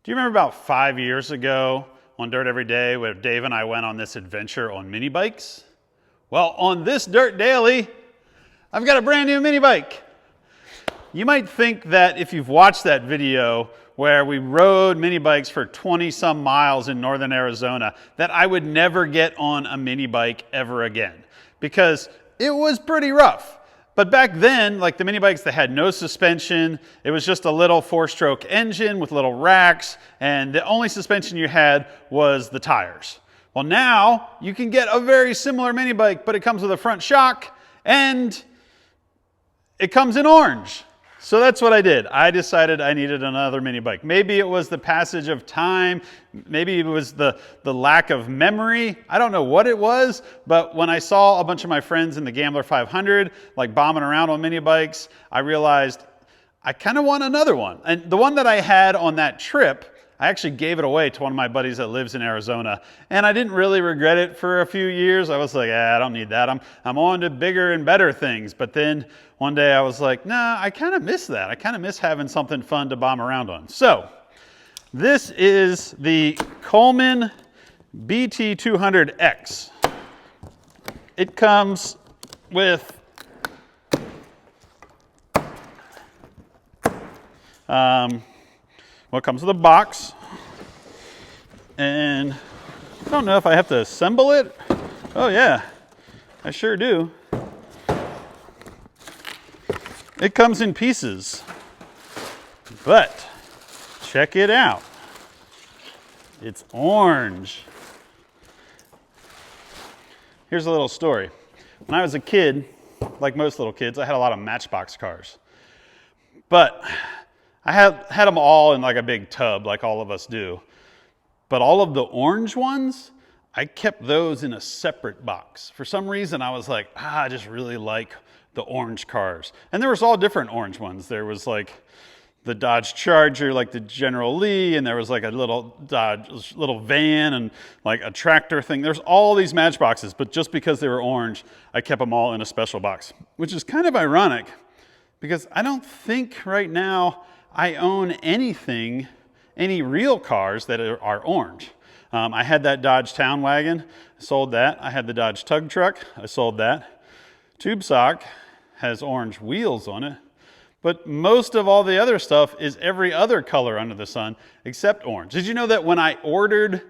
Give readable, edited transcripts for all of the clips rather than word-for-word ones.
Do you remember about 5 years ago on Dirt Every Day where Dave and I went on this adventure on mini bikes? Well, on this Dirt Daily, I've got a brand new mini bike. You might think that if you've watched that video where we rode mini bikes for 20 some miles in northern Arizona, that I would never get on a mini bike ever again because it was pretty rough. But back then, like the mini bikes that had no suspension, it was just a little 4-stroke engine with little racks, and the only suspension you had was the tires. Well, now you can get a very similar mini bike, but it comes with a front shock and it comes in orange. So that's what I did. I decided I needed another mini bike. Maybe it was the passage of time. Maybe it was the lack of memory. I don't know what it was, but when I saw a bunch of my friends in the Gambler 500, like bombing around on mini bikes, I realized I kind of want another one. And the one that I had on that trip, I actually gave it away to one of my buddies that lives in Arizona, and I didn't really regret it for a few years. I was like, I don't need that. I'm on to bigger and better things. But then one day I was like, nah, I kind of miss that. I kind of miss having something fun to bomb around on. So this is the Coleman BT200X. It comes with well, it comes with a box, and I don't know if I have to assemble it. Oh yeah, I sure do. It comes in pieces, but check it out. It's orange. Here's a little story. When I was a kid, like most little kids, I had a lot of Matchbox cars, but I had them all in like a big tub, like all of us do. But all of the orange ones, I kept those in a separate box. For some reason, I was like, I just really like the orange cars. And there was all different orange ones. There was like the Dodge Charger, like the General Lee, and there was like a little van and like a tractor thing. There's all these Matchboxes, but just because they were orange, I kept them all in a special box, which is kind of ironic because I don't think right now I own any real cars that are orange. I had that Dodge Town Wagon, I sold that. I had the Dodge Tug Truck, I sold that. Tube Sock has orange wheels on it, but most of all the other stuff is every other color under the sun except orange. Did you know that when I ordered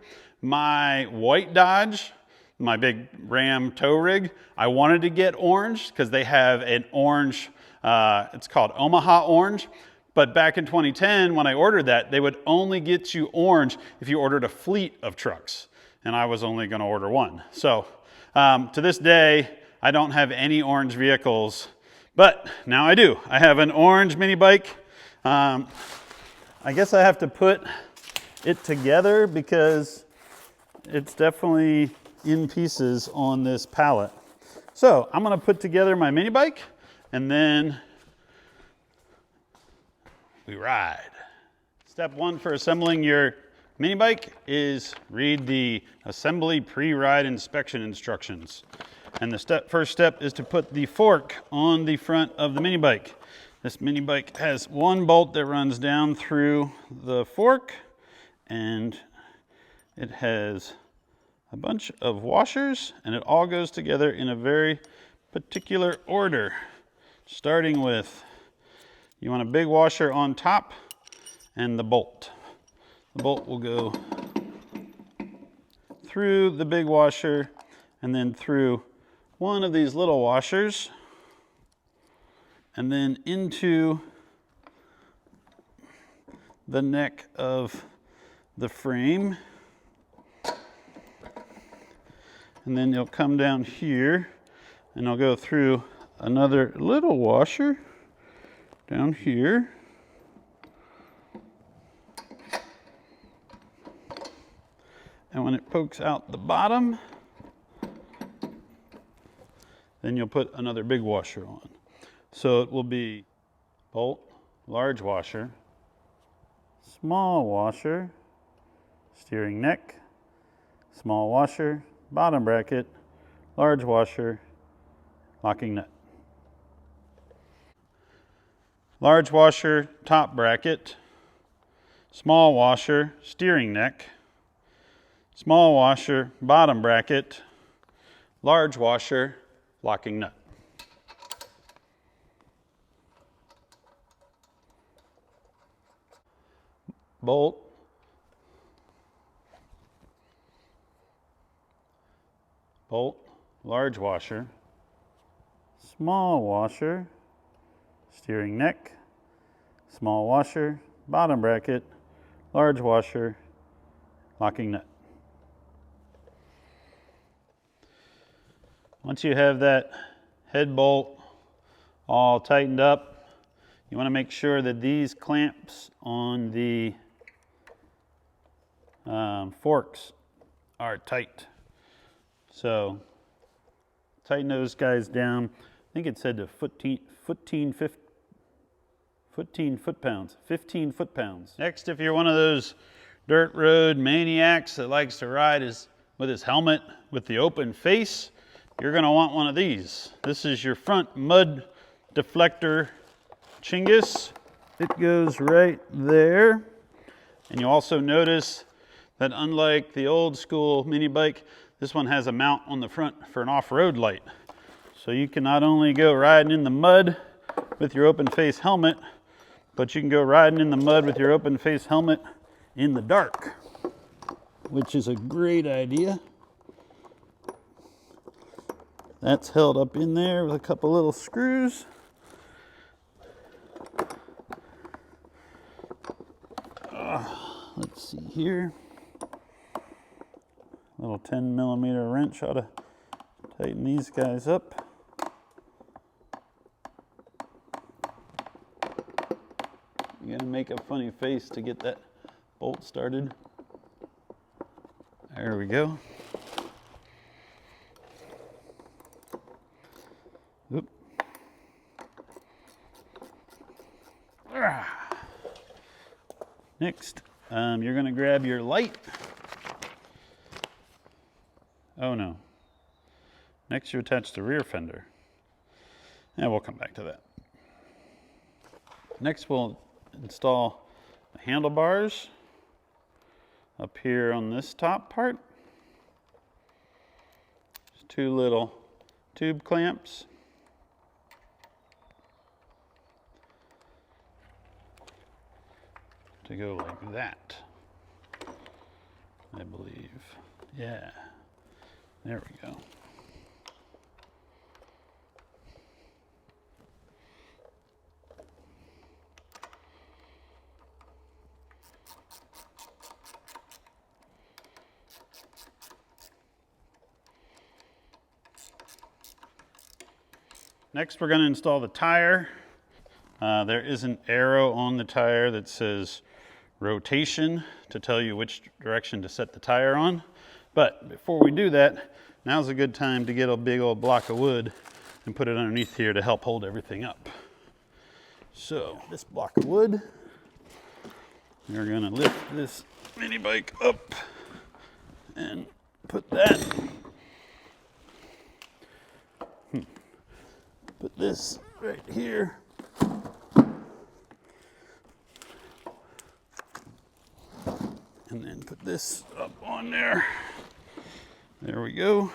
my white Dodge, my big Ram tow rig, I wanted to get orange because they have an orange, it's called Omaha Orange. But back in 2010, when I ordered that, they would only get you orange if you ordered a fleet of trucks. And I was only going to order one. So to this day, I don't have any orange vehicles, but now I do. I have an orange mini bike. I guess I have to put it together because it's definitely in pieces on this pallet. So I'm going to put together my mini bike and then we ride. Step one for assembling your mini bike is read the assembly pre-ride inspection instructions. And the first step is to put the fork on the front of the mini bike. This mini bike has one bolt that runs down through the fork, and it has a bunch of washers, and it all goes together in a very particular order, starting with you want a big washer on top and the bolt. The bolt will go through the big washer and then through one of these little washers and then into the neck of the frame. And then you'll come down here and I'll go through another little washer down here. And when it pokes out the bottom, then you'll put another big washer on. So it will be bolt, large washer, small washer, steering neck, small washer, bottom bracket, large washer, locking nut. Large washer, top bracket, small washer, steering neck, small washer, bottom bracket, large washer, locking nut. Bolt, bolt, large washer, small washer, steering neck, small washer, bottom bracket, large washer, locking nut. Once you have that head bolt all tightened up, you want to make sure that these clamps on the forks are tight. So tighten those guys down. I think it said to 15 foot-pounds. Next, if you're one of those dirt road maniacs that likes to ride with his helmet with the open face, you're going to want one of these. This is your front mud deflector chingus. It goes right there. And you also notice that unlike the old school mini bike, this one has a mount on the front for an off-road light. So you can not only go riding in the mud with your open face helmet, but you can go riding in the mud with your open face helmet in the dark, which is a great idea. That's held up in there with a couple little screws. Let's see here. Little 10mm wrench ought to tighten these guys up. You gotta make a funny face to get that bolt started. There we go. Oop. Next, you're going to grab your light. Oh no. Next, you attach the rear fender. And we'll come back to that. Next, we'll install the handlebars up here on this top part. Just two little tube clamps. To go like that, I believe. Yeah, there we go. Next, we're going to install the tire. There is an arrow on the tire that says rotation to tell you which direction to set the tire on. But before we do that, now's a good time to get a big old block of wood and put it underneath here to help hold everything up. So this block of wood, we're going to lift this mini bike up and put that. Put this right here. And then put this up on there. There we go.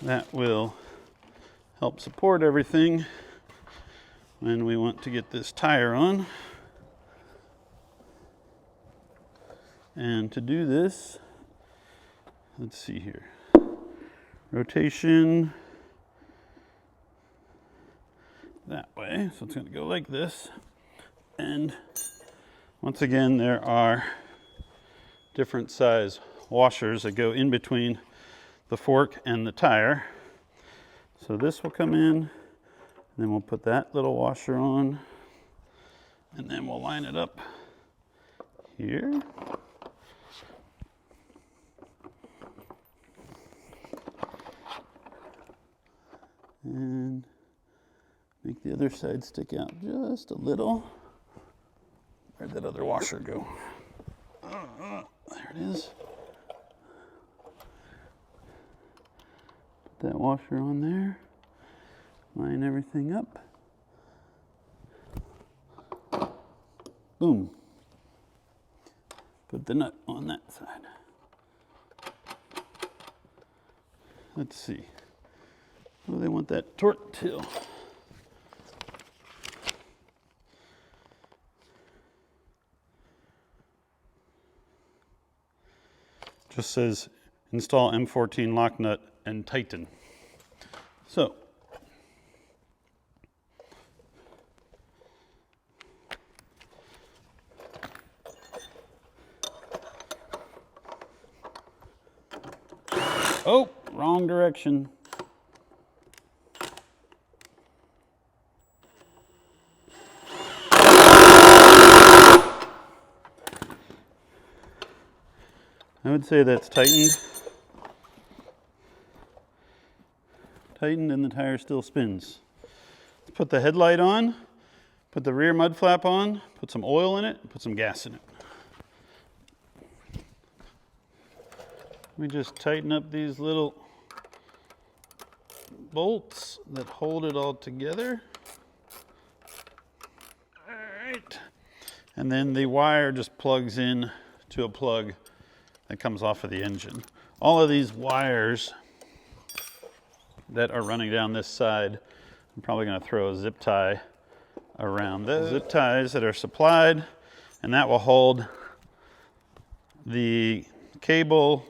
That will help support everything when we want to get this tire on. And to do this, let's see here. Rotation that way, so it's going to go like this. And once again, there are different size washers that go in between the fork and the tire. So this will come in, and then we'll put that little washer on, and then we'll line it up here. And make the other side stick out just a little. Where'd that other washer go? There it is. Put that washer on there. Line everything up. Boom. Put the nut on that side. Let's see. Oh, they want that torque till. Just says install M14 lock nut and tighten. So, oh, wrong direction. I would say that's tightened. Tightened and the tire still spins. Let's put the headlight on, put the rear mud flap on, put some oil in it, put some gas in it. Let me just tighten up these little bolts that hold it all together. All right. And then the wire just plugs in to a plug that comes off of the engine. All of these wires that are running down this side, I'm probably going to throw a zip tie around those. Zip ties that are supplied, and that will hold the cable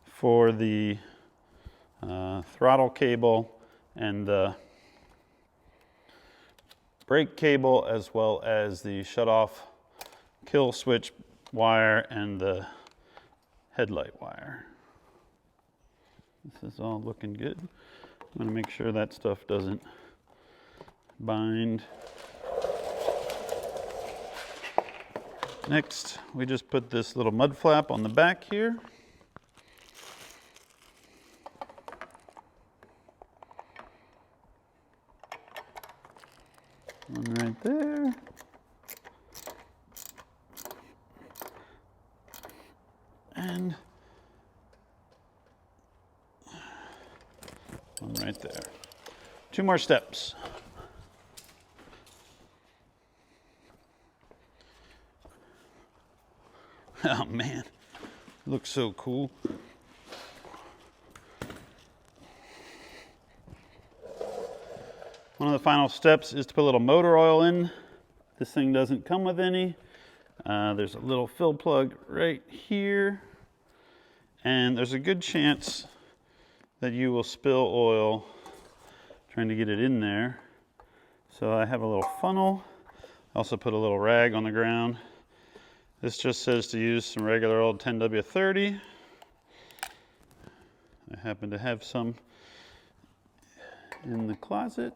for the throttle cable and the brake cable, as well as the shut-off kill switch wire and the headlight wire. This is all looking good. I'm going to make sure that stuff doesn't bind. Next, we just put this little mud flap on the back here. One right there. And one right there. 2 more steps. Oh man, looks so cool. One of the final steps is to put a little motor oil in. This thing doesn't come with any. There's a little fill plug right here. And there's a good chance that you will spill oil trying to get it in there. So I have a little funnel. I also put a little rag on the ground. This just says to use some regular old 10W30. I happen to have some in the closet.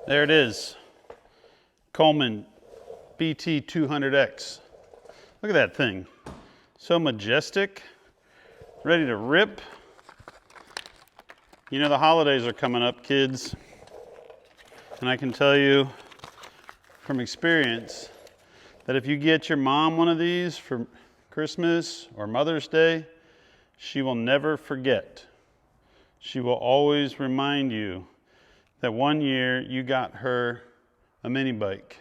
There it is, Coleman BT200X. Look at that thing, so majestic, ready to rip. You know the holidays are coming up, kids, and I can tell you from experience that if you get your mom one of these for Christmas or Mother's Day, she will never forget. She will always remind you that one year you got her a mini bike.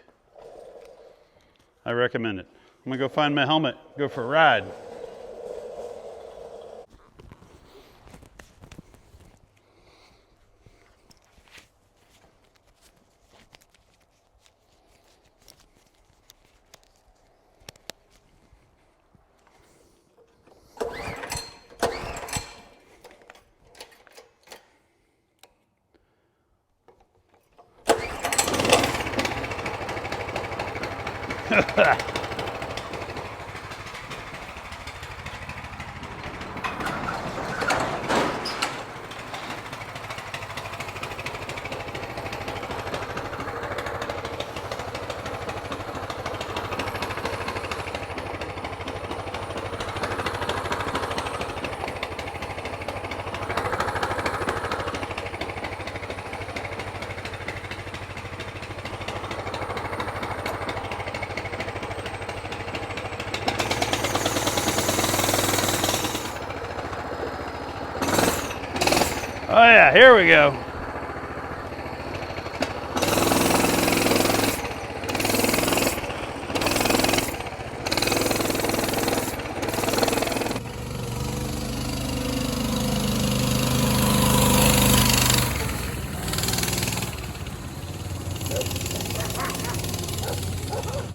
I recommend it. I'm gonna go find my helmet, go for a ride. Oh yeah, here we go.